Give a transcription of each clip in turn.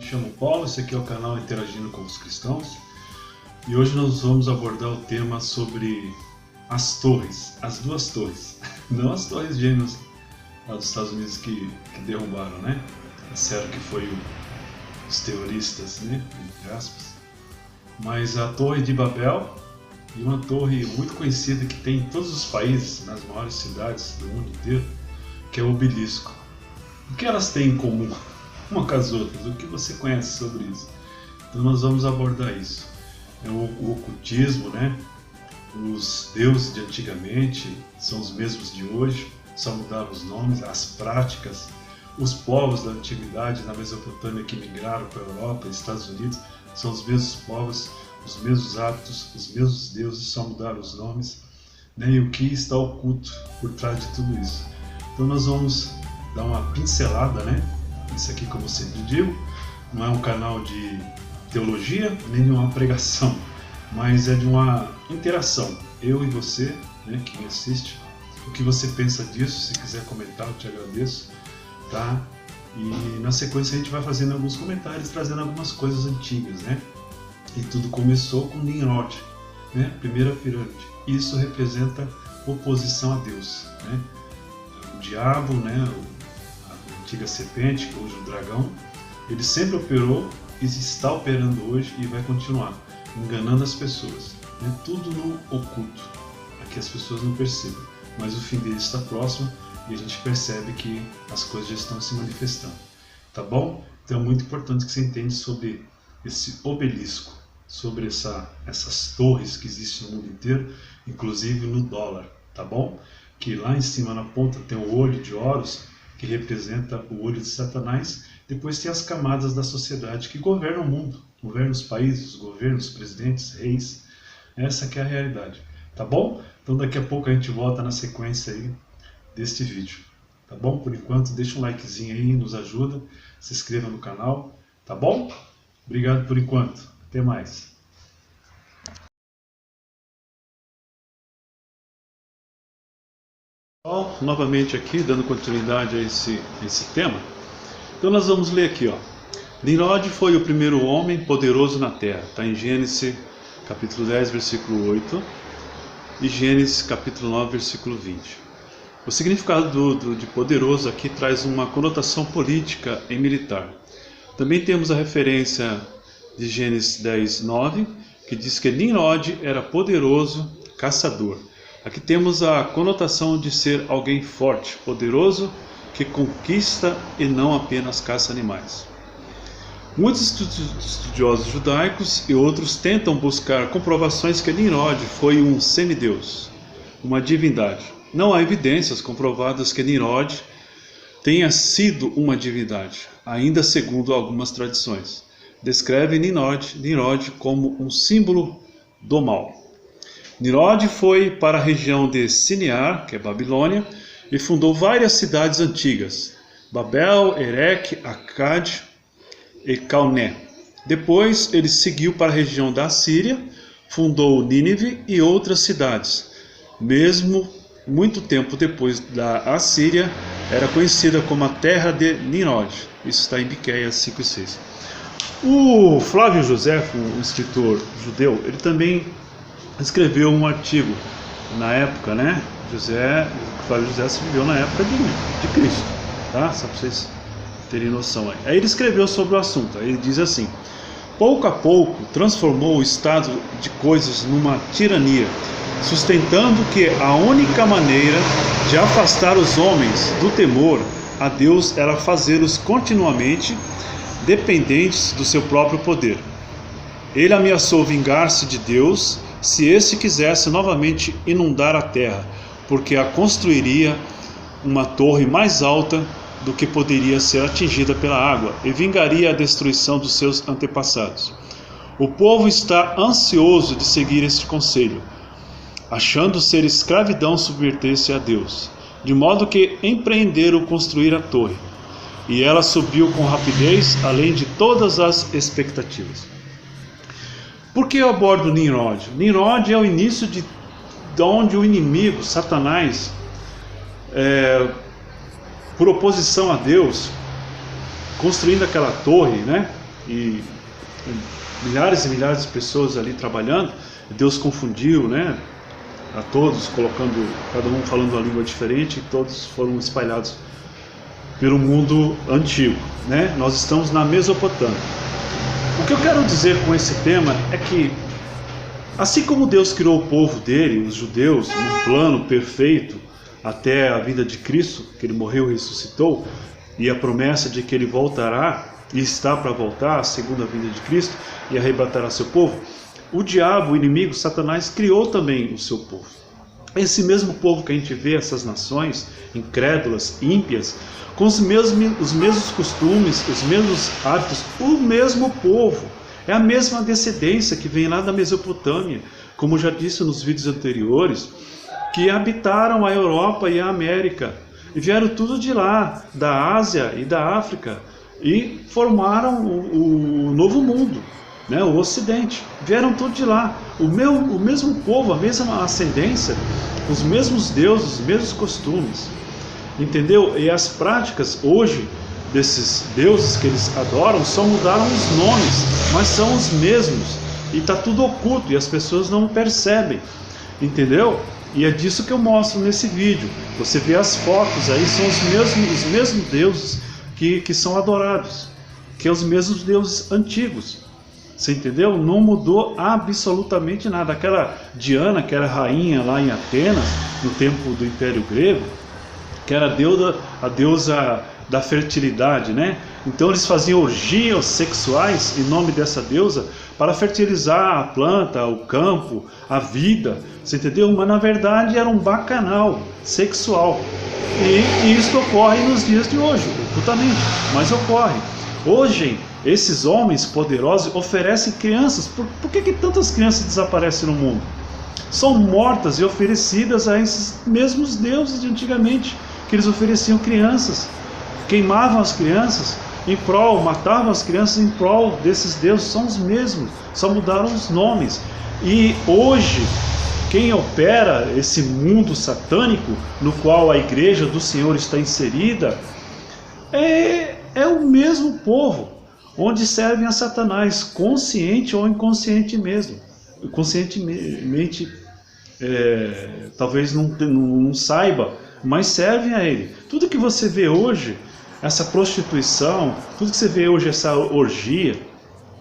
chamo Paulo, esse aqui é o canal Interagindo com os Cristãos e hoje nós vamos abordar o tema sobre as torres, as duas torres, não as torres gêmeas lá dos Estados Unidos que derrubaram, né? Disseram que foi os terroristas, né? Entre aspas. Mas a Torre de Babel e uma torre muito conhecida que tem em todos os países, nas maiores cidades do mundo inteiro, que é o Obelisco. O que elas têm em comum uma com as outras? O que você conhece sobre isso? Então nós vamos abordar isso. É o ocultismo, né? Os deuses de antigamente são os mesmos de hoje, só mudaram os nomes, as práticas. Os povos da antiguidade na Mesopotâmia que migraram para a Europa e Estados Unidos são os mesmos povos, os mesmos hábitos, os mesmos deuses, só mudaram os nomes, né? E o que está oculto por trás de tudo isso. Então nós vamos dar uma pincelada, né? Isso aqui, como eu sempre digo, não é um canal de teologia nem de uma pregação, mas é de uma interação, eu e você, né, quem assiste. O que você pensa disso? Se quiser comentar, eu te agradeço, tá? E na sequência a gente vai fazendo alguns comentários, trazendo algumas coisas antigas, né? E tudo começou com Nimrod, né? Primeira pirâmide. Isso representa oposição a Deus, né? O diabo, né? A antiga serpente, hoje o dragão, ele sempre operou e está operando hoje e vai continuar enganando as pessoas, né? Tudo no oculto, para que as pessoas não percebam. Mas o fim dele está próximo e a gente percebe que as coisas já estão se manifestando, tá bom? Então é muito importante que você entenda sobre esse obelisco, sobre essas torres que existem no mundo inteiro, inclusive no dólar, tá bom? Que lá em cima na ponta tem o olho de Horus, que representa o olho de Satanás. Depois tem as camadas da sociedade que governam o mundo, governam os países, governos, presidentes, reis. Essa que é a realidade, tá bom? Então daqui a pouco a gente volta na sequência aí deste vídeo, tá bom? Por enquanto deixa um likezinho aí, nos ajuda, se inscreva no canal, tá bom? Obrigado por enquanto, até mais. Bom, novamente aqui, dando continuidade a esse tema. Então nós vamos ler aqui, ó. Nimrod foi o primeiro homem poderoso na terra, está em Gênesis capítulo 10, versículo 8 e Gênesis capítulo 9, versículo 20. O significado de poderoso aqui traz uma conotação política e militar. Também temos a referência de Gênesis 10, 9, que diz que Nimrod era poderoso caçador. Aqui temos a conotação de ser alguém forte, poderoso, que conquista e não apenas caça animais. Muitos estudiosos judaicos e outros tentam buscar comprovações que Nimrod foi um semideus, uma divindade. Não há evidências comprovadas que Nimrod tenha sido uma divindade, ainda segundo algumas tradições. Descreve Nimrod como um símbolo do mal. Nimrod foi para a região de Sinear, que é Babilônia, e fundou várias cidades antigas, Babel, Erech, Akkad e Calné. Depois ele seguiu para a região da Síria, fundou Nínive e outras cidades. Mesmo muito tempo depois da Assíria, era conhecida como a terra de Nimrod. Isso está em Miqueias 5 e 6. O Flávio Josefo, um escritor judeu, ele também escreveu um artigo na época, né? Flávio José viveu na época de Cristo, tá? Só para vocês terem noção aí. Aí ele escreveu sobre o assunto. Aí ele diz assim: pouco a pouco transformou o estado de coisas numa tirania, sustentando que a única maneira de afastar os homens do temor a Deus era fazê-los continuamente dependentes do seu próprio poder. Ele ameaçou vingar-se de Deus se este quisesse novamente inundar a terra, porque a construiria uma torre mais alta do que poderia ser atingida pela água e vingaria a destruição dos seus antepassados. O povo está ansioso de seguir este conselho, achando ser escravidão submeter-se a Deus, de modo que empreenderam construir a torre, e ela subiu com rapidez, além de todas as expectativas. Por que eu abordo Nimrod? Nimrod é o início de onde o inimigo, Satanás, por oposição a Deus, construindo aquela torre, né? e milhares e milhares de pessoas ali trabalhando. Deus confundiu, né, a todos, colocando cada um falando uma língua diferente, e todos foram espalhados pelo mundo antigo, né? Nós estamos na Mesopotâmia. O que eu quero dizer com esse tema é que, assim como Deus criou o povo dele, os judeus, num plano perfeito até a vinda de Cristo, que ele morreu e ressuscitou, e a promessa de que ele voltará e está para voltar, a segunda vinda de Cristo, e arrebatará seu povo, o diabo, o inimigo, Satanás, criou também o seu povo. Esse mesmo povo que a gente vê, essas nações incrédulas, ímpias, com os mesmos costumes, os mesmos hábitos, o mesmo povo, é a mesma descendência que vem lá da Mesopotâmia, como já disse nos vídeos anteriores, que habitaram a Europa e a América, e vieram tudo de lá, da Ásia e da África, e formaram o novo mundo, né, o Ocidente. Vieram tudo de lá, o mesmo povo, a mesma ascendência, os mesmos deuses, os mesmos costumes, entendeu? E as práticas hoje desses deuses que eles adoram só mudaram os nomes, mas são os mesmos, e está tudo oculto e as pessoas não percebem, entendeu? E é disso que eu mostro nesse vídeo. Você vê as fotos aí, são os mesmos deuses que são adorados, que são os mesmos deuses antigos. Você entendeu? Não mudou absolutamente nada. Aquela Diana, que era rainha lá em Atenas, no tempo do Império Grego, que era a deusa da fertilidade, né? Então eles faziam orgias sexuais em nome dessa deusa para fertilizar a planta, o campo, a vida. Você entendeu? Mas na verdade era um bacanal sexual. E isso ocorre nos dias de hoje, ocultamente, mas ocorre. Hoje, esses homens poderosos oferecem crianças. Por que tantas crianças desaparecem no mundo? São mortas e oferecidas a esses mesmos deuses de antigamente, que eles ofereciam crianças, queimavam as crianças em prol, matavam as crianças em prol desses deuses. São os mesmos, só mudaram os nomes. E hoje, quem opera esse mundo satânico, no qual a igreja do Senhor está inserida, é o mesmo povo, onde servem a Satanás, consciente ou inconsciente mesmo. Conscientemente, talvez não saiba, mas servem a ele. Tudo que você vê hoje, essa prostituição, tudo que você vê hoje, essa orgia,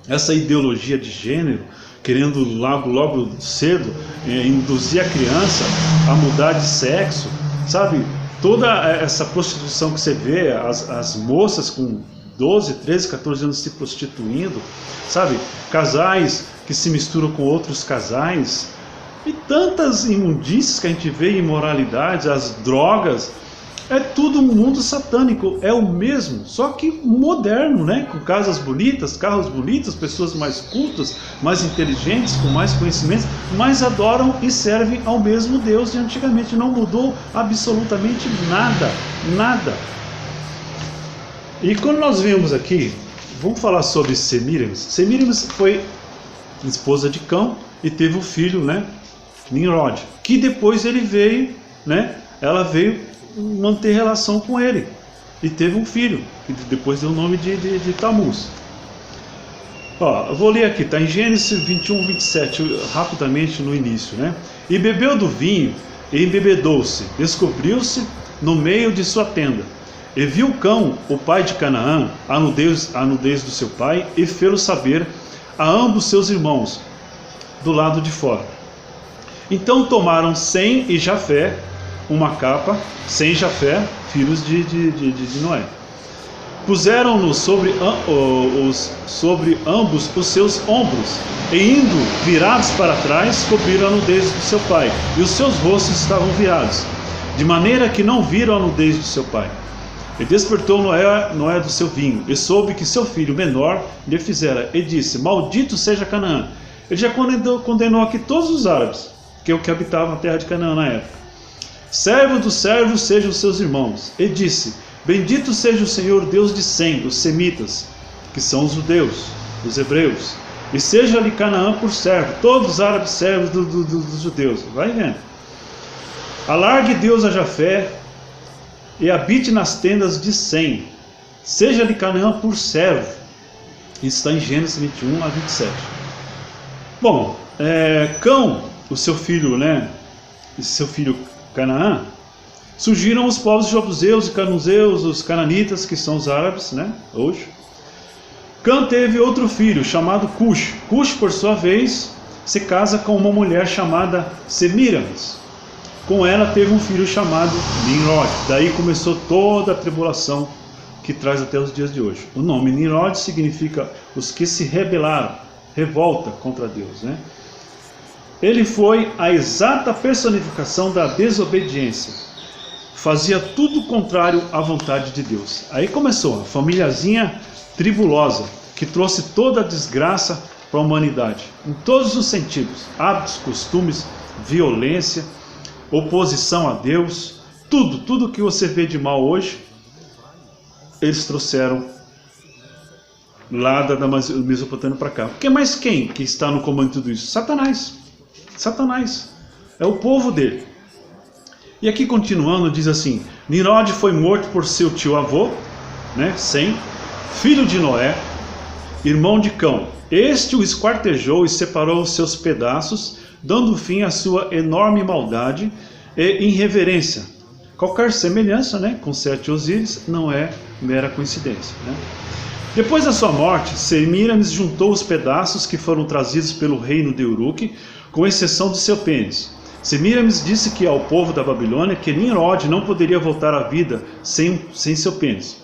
essa ideologia de gênero, querendo logo cedo induzir a criança a mudar de sexo, sabe? Toda essa prostituição que você vê, as moças com 12, 13, 14 anos se prostituindo, sabe? Casais que se misturam com outros casais, e tantas imundícias que a gente vê, imoralidades, as drogas, é tudo um mundo satânico, é o mesmo, só que moderno, né? Com casas bonitas, carros bonitos, pessoas mais cultas, mais inteligentes, com mais conhecimentos, mas adoram e servem ao mesmo Deus de antigamente. Não mudou absolutamente nada, nada. E quando nós vemos aqui, vamos falar sobre Semíramis. Semíramis foi esposa de Cão e teve um filho, né, Nimrod, que depois ele veio, né, ela veio manter relação com ele e teve um filho, que depois deu o nome de Tamuz. Ó, eu vou ler aqui, está em Gênesis 21, 27, rapidamente no início, né? E bebeu do vinho e embebedou-se, descobriu-se no meio de sua tenda. E viu Cão, o pai de Canaã, a nudez do seu pai, e fê-lo saber a ambos seus irmãos, do lado de fora. Então tomaram Sem e Jafé, uma capa, Sem e Jafé, filhos de Noé. Puseram-no sobre ambos os seus ombros, e indo virados para trás, cobriram a nudez do seu pai, e os seus rostos estavam virados, de maneira que não viram a nudez do seu pai. E despertou Noé do seu vinho, e soube que seu filho menor lhe fizera, e disse: Maldito seja Canaã. Ele já condenou aqui todos os árabes, que é o que habitavam a terra de Canaã na época. Servo dos servos sejam os seus irmãos. E disse: Bendito seja o Senhor Deus de Sem, os semitas, que são os judeus, os hebreus. E seja-lhe Canaã por servo, todos os árabes servos dos judeus. Vai vendo. Alargue Deus a Jafé e habite nas tendas de Sem. Seja-lhe Canaã por servo. Isso está em Gênesis 21 a 27. Bom, Cão, o seu filho, né? Seu filho Canaã, surgiram os povos jebuseus e canuzeus, os cananitas, que são os árabes, né? Hoje. Cã teve outro filho chamado Cush. Cush, por sua vez, se casa com uma mulher chamada Semíramis. Com ela teve um filho chamado Nimrod. Daí começou toda a tribulação que traz até os dias de hoje. O nome Nimrod significa os que se rebelaram, revolta contra Deus, né? Ele foi a exata personificação da desobediência. Fazia tudo contrário à vontade de Deus. Aí começou a famíliazinha tribulosa, que trouxe toda a desgraça para a humanidade, em todos os sentidos: hábitos, costumes, violência, oposição a Deus, tudo que você vê de mal hoje, eles trouxeram lá da Mesopotâmia para cá. Porque mais quem que está no comando de tudo isso? Satanás, é o povo dele. E aqui continuando, diz assim: Nimrod foi morto por seu tio-avô, né, Sem, filho de Noé, irmão de Cão. Este o esquartejou e separou os seus pedaços, dando fim à sua enorme maldade e irreverência. Qualquer semelhança, né, com Sete e Osíris não é mera coincidência, né? Depois da sua morte, Semíramis juntou os pedaços que foram trazidos pelo reino de Uruque, com exceção de seu pênis. Semíramis disse que ao povo da Babilônia que Nimrod não poderia voltar à vida sem seu pênis,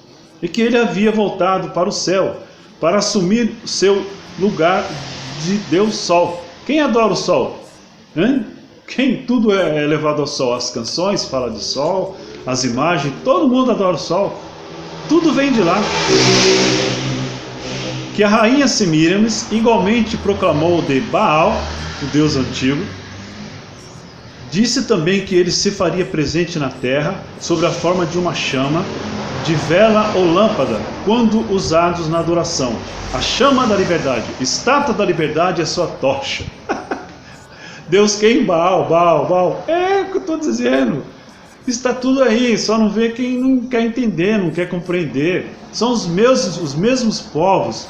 e que ele havia voltado para o céu para assumir seu lugar de Deus Sol. Quem adora o Sol? Quem? Tudo é levado ao Sol. As canções falam de Sol, as imagens, todo mundo adora o Sol. Tudo vem de lá. Que a rainha Semíramis igualmente proclamou de Baal, o deus antigo. Disse também que ele se faria presente na terra sob a forma de uma chama, de vela ou lâmpada, quando usados na adoração. A chama da liberdade, estátua da liberdade é sua tocha. Deus quem? Baal. É o que eu estou dizendo. Está tudo aí, só não vê quem não quer entender, não quer compreender. São os mesmos povos.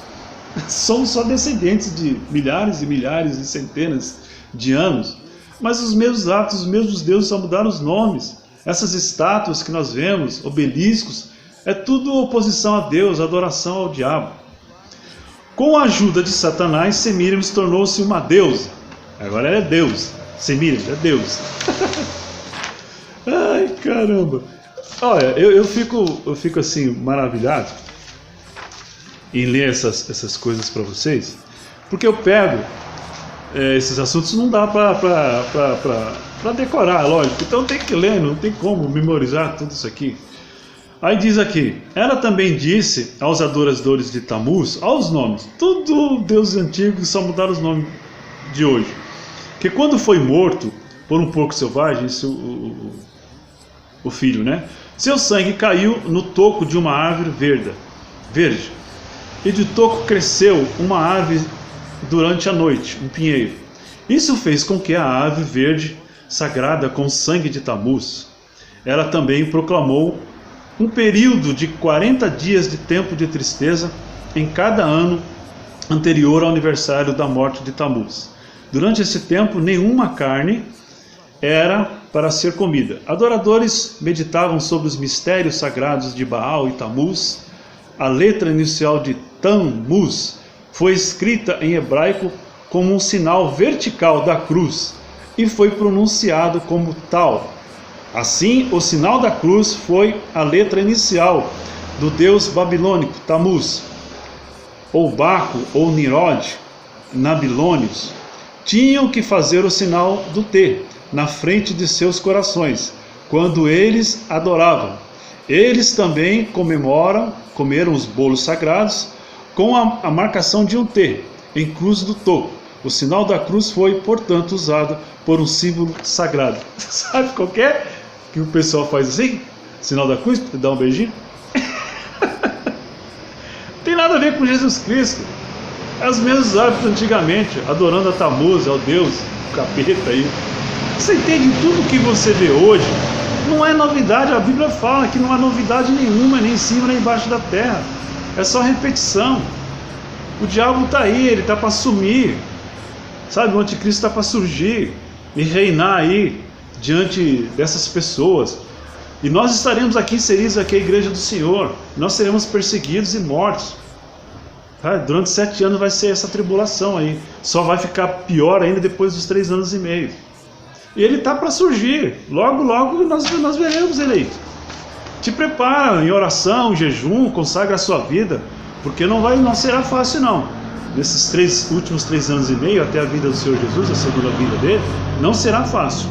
Somos só descendentes de milhares e milhares e centenas de anos. Mas os mesmos atos, os mesmos deuses, só mudaram os nomes. Essas estátuas que nós vemos, obeliscos, é tudo oposição a Deus, adoração ao diabo. Com a ajuda de Satanás, Semíramis tornou-se uma deusa. Agora ela é Deus. Semíramis é Deus. Ai, caramba. Olha, eu fico assim, maravilhado em ler essas coisas para vocês, porque eu pego esses assuntos, não dá para decorar, lógico. Então tem que ler, não tem como memorizar tudo isso aqui. Aí diz aqui: ela também disse aos adoradores de Tamuz, aos nomes, tudo deuses antigos, só mudaram os nomes de hoje, que quando foi morto por um porco selvagem, o filho, né, seu sangue caiu no toco de uma árvore verde, e do toco cresceu uma árvore durante a noite, um pinheiro. Isso fez com que a árvore verde, sagrada com o sangue de Tamuz, ela também proclamou um período de 40 dias de tempo de tristeza em cada ano anterior ao aniversário da morte de Tamuz. Durante esse tempo, nenhuma carne era para ser comida. Adoradores meditavam sobre os mistérios sagrados de Baal e Tamuz. A letra inicial de Tammuz foi escrita em hebraico como um sinal vertical da cruz e foi pronunciado como tal. Assim, o sinal da cruz foi a letra inicial do deus babilônico Tammuz, ou Baco, ou Nimrod, nabilônios. Tinham que fazer o sinal do T na frente de seus corações quando eles adoravam. Eles também comeram os bolos sagrados com a marcação de um T em cruz do topo. O sinal da cruz foi, portanto, usado por um símbolo sagrado. Sabe qual que é? Que o pessoal faz assim? Sinal da cruz, dá um beijinho. Não tem nada a ver com Jesus Cristo. É os mesmos hábitos antigamente, adorando a Tammuz, ao Deus, o capeta aí. Você entende? Tudo que você vê hoje não é novidade. A Bíblia fala que não há novidade nenhuma, nem em cima nem embaixo da terra. É só repetição. O diabo está aí, ele está para sumir. Sabe, o anticristo está para surgir e reinar aí diante dessas pessoas. E nós estaremos aqui inseridos aqui, a igreja do Senhor. Nós seremos perseguidos e mortos. Tá? Durante 7 anos vai ser essa tribulação aí. Só vai ficar pior ainda depois dos 3 anos e meio. E ele está para surgir. Logo, logo nós veremos ele aí. Te prepara em oração, em jejum, consagra a sua vida, porque não será fácil não. Nesses últimos 3 anos e meio, até a vinda do Senhor Jesus, a segunda vinda dele, não será fácil.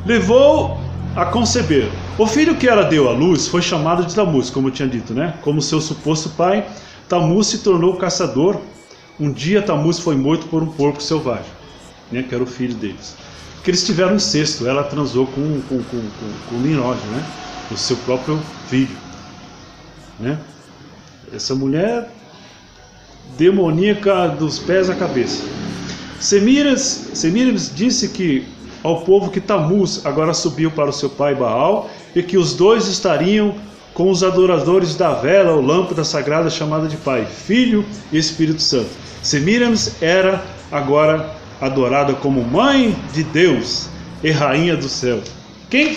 Levou a conceber. O filho que ela deu à luz foi chamado de Tamuz, como eu tinha dito, né? Como seu suposto pai, Tamuz se tornou caçador. Um dia Tamuz foi morto por um porco selvagem, né? Que era o filho deles. Porque eles tiveram incesto, ela transou com Nimrod, né? O seu próprio filho, né? Essa mulher demoníaca dos pés à cabeça. Semíramis disse que ao povo que Tamuz agora subiu para o seu pai Baal e que os dois estariam com os adoradores da vela ou lâmpada sagrada chamada de Pai, Filho e Espírito Santo. Semíramis era agora adorada como Mãe de Deus e Rainha do Céu. Quem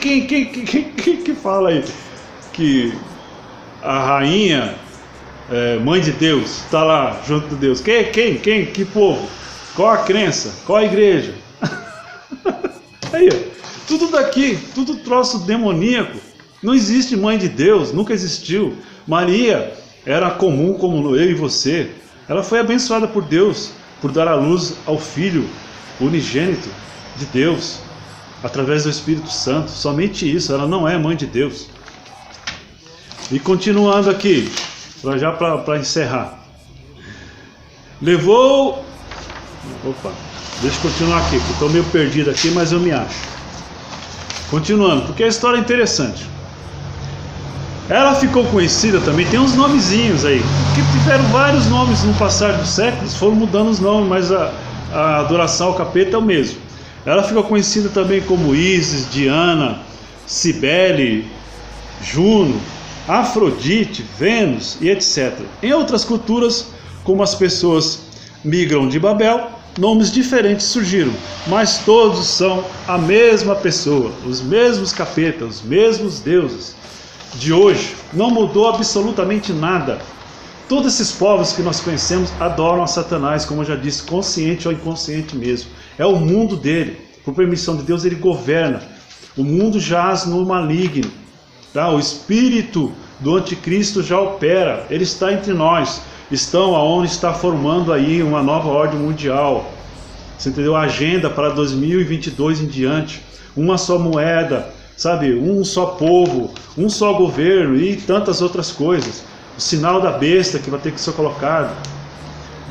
fala aí que a rainha, Mãe de Deus, está lá junto de Deus? Que povo? Qual a crença? Qual a igreja? Aí, tudo daqui, tudo troço demoníaco. Não existe Mãe de Deus, nunca existiu. Maria era comum como eu e você. Ela foi abençoada por Deus, por dar à luz ao Filho unigênito de Deus, através do Espírito Santo. Somente isso, ela não é Mãe de Deus. E continuando aqui, para encerrar. Levou... Opa, deixa eu continuar aqui, porque estou meio perdido aqui, mas eu me acho. Continuando, porque a história é interessante. Ela ficou conhecida também, tem uns nomezinhos aí, que tiveram vários nomes no passar dos séculos, foram mudando os nomes, mas a adoração ao capeta é o mesmo. Ela ficou conhecida também como Ísis, Diana, Cibele, Juno, Afrodite, Vênus e etc. Em outras culturas, como as pessoas migram de Babel, nomes diferentes surgiram, mas todos são a mesma pessoa, os mesmos capetas, os mesmos deuses de hoje. Não mudou absolutamente nada. Todos esses povos que nós conhecemos adoram a Satanás, como eu já disse, consciente ou inconsciente mesmo. É o mundo dele. Por permissão de Deus, ele governa. O mundo jaz no maligno. Tá? O espírito do anticristo já opera. Ele está entre nós. A ONU está formando aí uma nova ordem mundial. Você entendeu? A agenda para 2022 em diante. Uma só moeda, sabe? Um só povo, um só governo e tantas outras coisas. O sinal da besta que vai ter que ser colocado.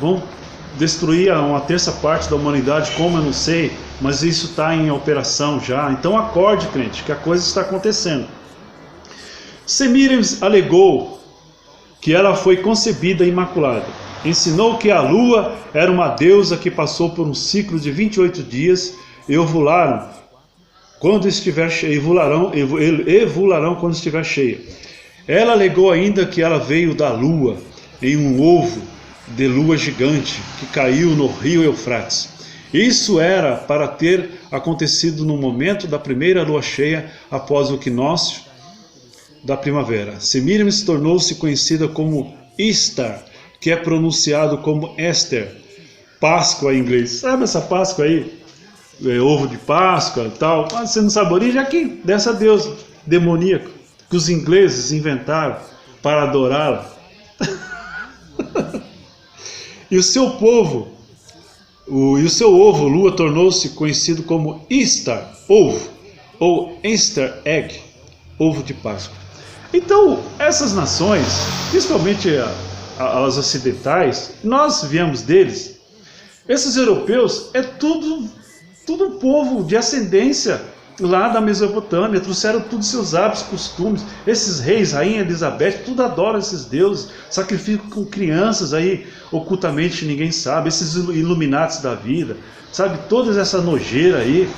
Vão destruir uma terça parte da humanidade, como eu não sei, mas isso está em operação já. Então acorde, crente, que a coisa está acontecendo. Semíramis alegou que ela foi concebida imaculada. Ensinou que a lua era uma deusa que passou por um ciclo de 28 dias e ovularão quando estiver cheia, evularão quando estiver cheia. Ela alegou ainda que ela veio da lua em um ovo de lua gigante que caiu no rio Eufrates. Isso era para ter acontecido no momento da primeira lua cheia após o equinócio da primavera. Semíramis tornou-se conhecida como Istar, que é pronunciado como Esther, Páscoa em inglês. Sabe essa Páscoa aí? Ovo de Páscoa e tal. Mas você não sabe a origem aqui dessa deusa demoníaca que os ingleses inventaram para adorá-la. E o seu povo, e o seu ovo, lua, tornou-se conhecido como Istar, ovo, ou Easter egg, ovo de Páscoa. Então, essas nações, principalmente as ocidentais, nós viemos deles. Esses europeus é tudo um povo de ascendência lá da Mesopotâmia, trouxeram todos os seus hábitos, costumes. Esses reis, rainha Elizabeth, tudo adoram esses deuses, sacrificam com crianças aí ocultamente, ninguém sabe, esses iluminatis da vida, sabe, toda essa nojeira aí,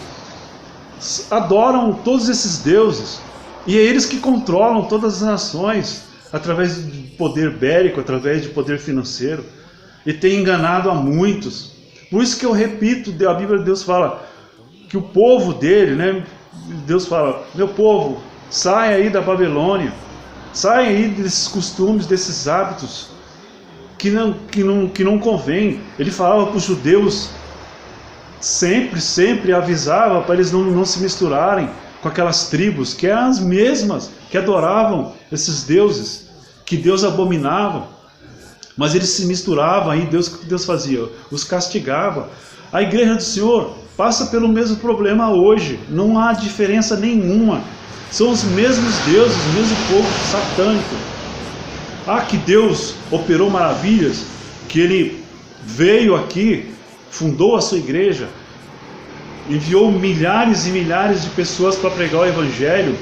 adoram todos esses deuses, e é eles que controlam todas as nações. através de poder bélico, através de poder financeiro, e tem enganado a muitos. Por isso que eu repito, a Bíblia de Deus fala que o povo dele, né? Deus fala, meu povo, sai aí da Babilônia, sai aí desses costumes, desses hábitos que não convém. Ele falava para os judeus, sempre avisava para eles não se misturarem com aquelas tribos que eram as mesmas que adoravam esses deuses, que Deus abominava, mas eles se misturavam. Aí Deus fazia? Os castigava. A igreja do Senhor passa pelo mesmo problema hoje, não há diferença nenhuma, são os mesmos deuses, o mesmo povo satânico. Que Deus operou maravilhas, que Ele veio aqui, fundou a sua igreja, enviou milhares e milhares de pessoas para pregar o Evangelho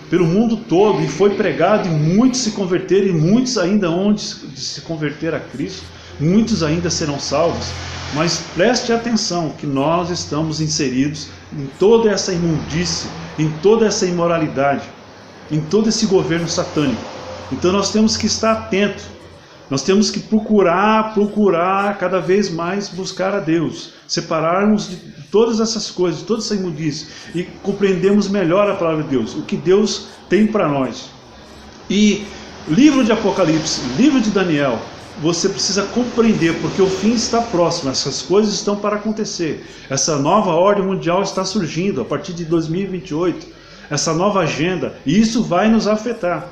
pelo mundo todo, e foi pregado, e muitos se converteram, e muitos ainda hão de se converter a Cristo, muitos ainda serão salvos. Mas preste atenção que nós estamos inseridos em toda essa imundície, em toda essa imoralidade, em todo esse governo satânico. Então nós temos que estar atentos, nós temos que procurar cada vez mais buscar a Deus, separarmos de todas essas coisas, toda essa imundície, e compreendermos melhor a palavra de Deus, o que Deus tem para nós. E livro de Apocalipse, livro de Daniel, você precisa compreender, porque o fim está próximo, essas coisas estão para acontecer, essa nova ordem mundial está surgindo a partir de 2028, essa nova agenda, e isso vai nos afetar,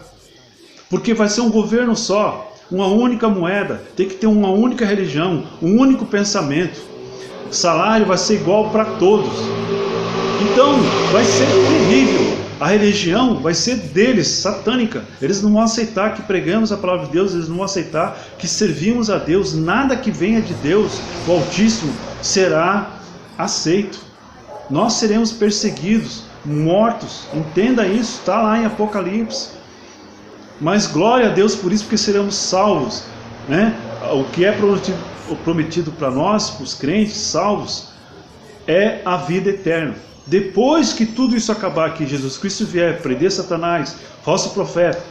porque vai ser um governo só, uma única moeda, tem que ter uma única religião, um único pensamento, o salário vai ser igual para todos, então vai ser terrível. A religião vai ser deles, satânica. Eles não vão aceitar que pregamos a palavra de Deus, eles não vão aceitar que servimos a Deus. Nada que venha de Deus, o Altíssimo, será aceito. Nós seremos perseguidos, mortos. Entenda isso, está lá em Apocalipse. Mas glória a Deus por isso, porque seremos salvos, né? O que é prometido para nós, para os crentes salvos, é a vida eterna. Depois que tudo isso acabar, que Jesus Cristo vier prender Satanás, falso profeta,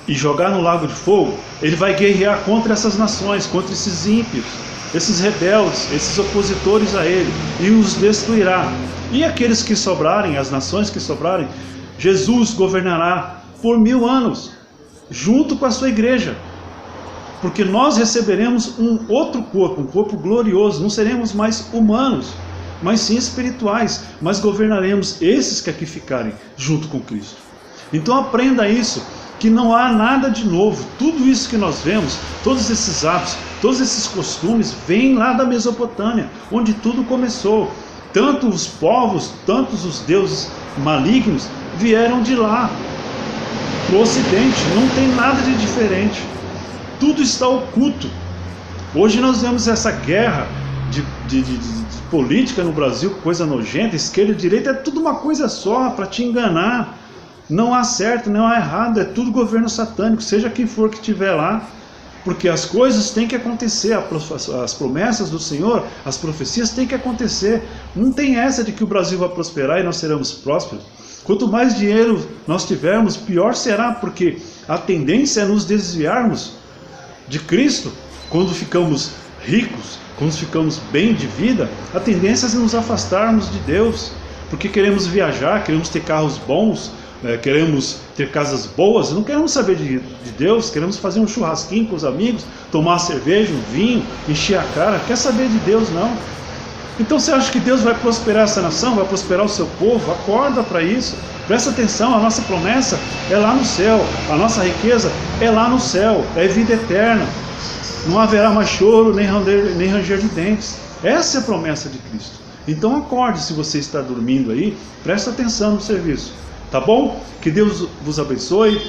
e jogar no lago de fogo, ele vai guerrear contra essas nações, contra esses ímpios, esses rebeldes, esses opositores a ele, e os destruirá. E aqueles que sobrarem, as nações que sobrarem, Jesus governará por 1000 anos, junto com a sua igreja, porque nós receberemos um outro corpo, um corpo glorioso, não seremos mais humanos, mas sim espirituais, mas governaremos esses que aqui ficarem junto com Cristo. Então aprenda isso, que não há nada de novo, tudo isso que nós vemos, todos esses atos, todos esses costumes, vêm lá da Mesopotâmia, onde tudo começou. Tanto os povos, tanto os deuses malignos vieram de lá, do Ocidente, não tem nada de diferente, tudo está oculto. Hoje nós vemos essa guerra de política no Brasil, coisa nojenta, esquerda e direita, é tudo uma coisa só, para te enganar. Não há certo, não há errado, é tudo governo satânico, seja quem for que estiver lá, porque as coisas têm que acontecer, as promessas do Senhor, as profecias têm que acontecer. Não tem essa de que o Brasil vai prosperar e nós seremos prósperos. Quanto mais dinheiro nós tivermos, pior será, porque a tendência é nos desviarmos de Cristo. Quando ficamos ricos, quando ficamos bem de vida, a tendência é nos afastarmos de Deus, porque queremos viajar, queremos ter carros bons, queremos ter casas boas, não queremos saber de Deus, queremos fazer um churrasquinho com os amigos, tomar uma cerveja, um vinho, encher a cara, quer saber de Deus não. Então você acha que Deus vai prosperar essa nação, vai prosperar o seu povo? Acorda para isso, presta atenção, a nossa promessa é lá no céu, a nossa riqueza é lá no céu, é vida eterna. Não haverá mais choro, nem ranger de dentes. Essa é a promessa de Cristo. Então acorde, se você está dormindo aí, presta atenção no serviço. Tá bom? Que Deus vos abençoe.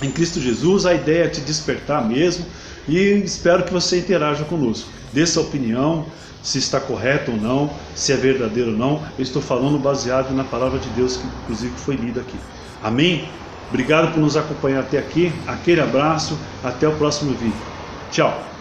Em Cristo Jesus, a ideia é te despertar mesmo. E espero que você interaja conosco. Dê sua opinião, se está correto ou não, se é verdadeiro ou não. Eu estou falando baseado na palavra de Deus, que inclusive foi lida aqui. Amém? Obrigado por nos acompanhar até aqui. Aquele abraço. Até o próximo vídeo. Tchau.